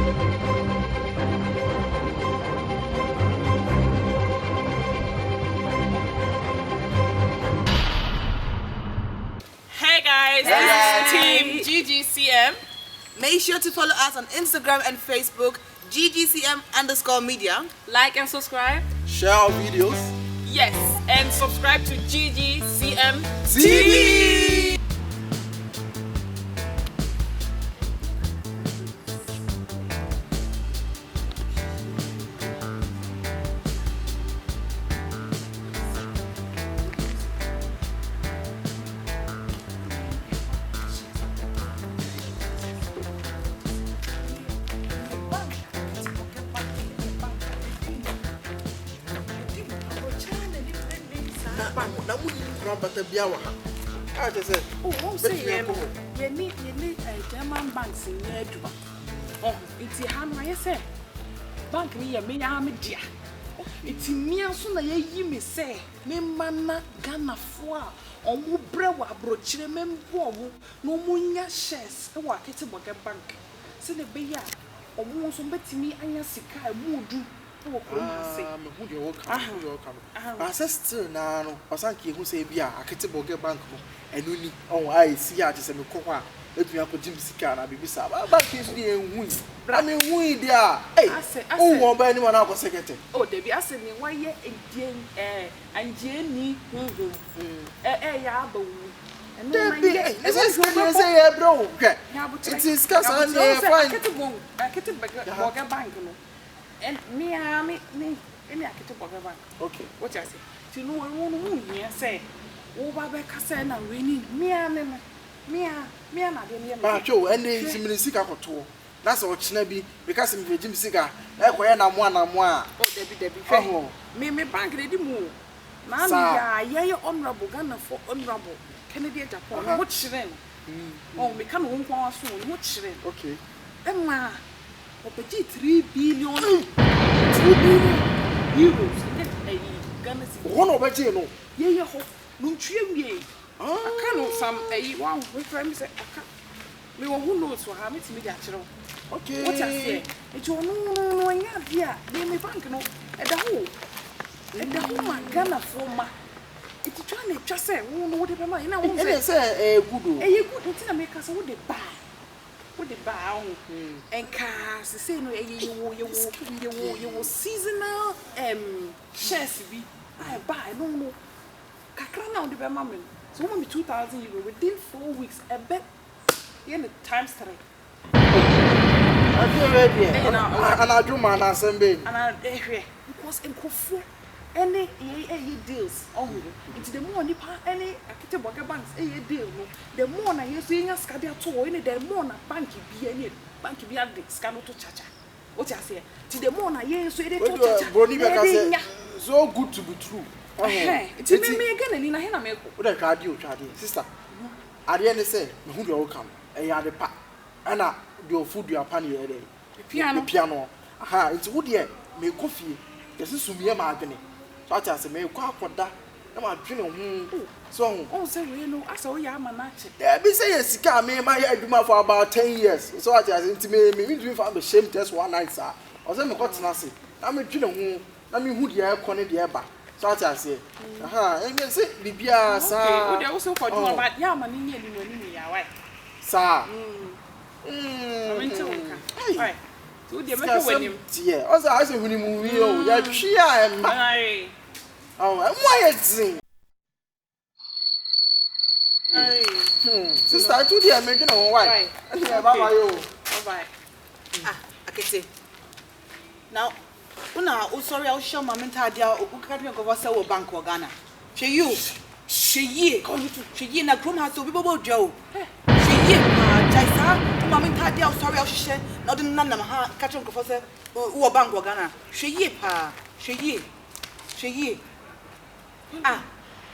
Hey guys, this is Team GGCM. Make sure to follow us on Instagram and Facebook, GGCM_media. Like and subscribe. Share our videos. Yes, and subscribe to GGCM TV. Oh, say you need German banks in there. Oh, it's a hand why I say bank me a media. It's me as soon as you me say, me mana Ghana for or mu brewa brochire membo no munya shares a work at a bank. Say the beya or more some betty me anya sika mudu. I said still now, Pasanki who say Bia, a Ketiboga bank, and you need I see I just a coa. Let me up with Jim Sicana, Bibisa. But he's being win. I mean, we there. I said, oh, won't buy anyone out of secretary. Oh, Debbie, I said, why ye and Jenny, and Debbie, let's say, bro. It is Cassan, I can't bank. And me, any bank. Okay, What I say? To know a woman here say, oh, Baba Cassan, and we need me and Joe, and the Sica for two. That's all Chinabi, because I'm Jim Siga. That's why I'm one. Oh, Debbie, me bank ready move. Mamma, yeah, honorable Ghana for honorable Kennedy Japan. What's then? Oh, we come home soon. What's then? Okay. Emma, Opeti 3 billion. 2 billion euros. Ghana. One of you, yeah, no tree. I can't some one with friends. Me who knows what happens to me natural. Okay. What I say? It's your no, yeah, they may bank no at the hole. At the home, Ghana for my. It's trying to just say, oh, no, whatever my now. It's a good, a good until I make us what they buy. What they buy and cars, the same way you will seasonal shares be. I buy no. Kakrana on the Bamaman. So, only 2,000 euros within 4 weeks. I bet you times 3. I feel ready. And I do my assembly. And I because in Kofu, any deals. Oh, it's the more nipa any Akitiboga banks, deal. The more I use in a scadia tour, any the more na banky be any banky be at the scano to chacha. What I say? To the more I use so it so good to be true. It's me again and in a henna make. What a cardio, sister. I didn't say, who will come. A yard pack. And your food, your panny a day. Piano. Aha, it's wood yet. Make coffee. This is Sumia Margany. So I say, may quack for that. I'm a dream. So, oh, so you know, I saw Yamanachi. Yeah, be saying, Sika, me, my head for about 10 years. So I just intimate me, we found the shame test one night, sir. I was in the cotton. I'm a dream. I mean, who the air connect the air. So I say, aha, and then say, Libya, sir. Okay, also for you about Yamani and winning your wife. Sir. I'm into it. So the American yeah, also I say when you move, you're chia and my. Oh, and why it's sister, I told you I'm making a wife. And yeah, bye. I can say. Now, oh, sorry, I'll show my mental idea. Who can't make over sell bank or Ghana? She na grown has to be Bobo Joe. She Jaisa, my mental idea. Sorry, I'll share. Not the none of her catch on Professor or bank or Ghana. She ah,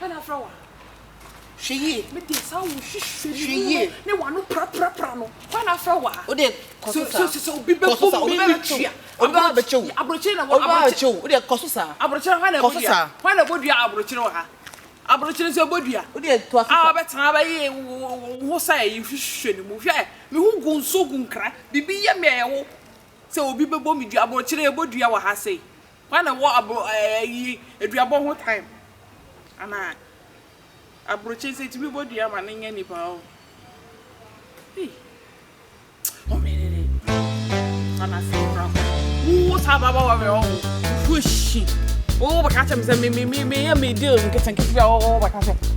and a flower. She But this how she no one prano. When I flower. So be before me. Abrochina, what are Cossa? Abrochina, when a body abrochina. Abrochina, your body. Ah, but I who say you should move. Me who go so good cry. Be a mayor. sɛ obi bɛbɔ me dua abɔkyerɛ ɛbɔ dua wɔ ha sei kwana wɔ aduabɔ ho time ana abroche sɛ tibi bɔ dua ma ne nya nipa o o me ana sɛ ra wo sa baba wa me o fushi o ba ka kyem sɛ me deal nkete nkete bia o ba ka sɛ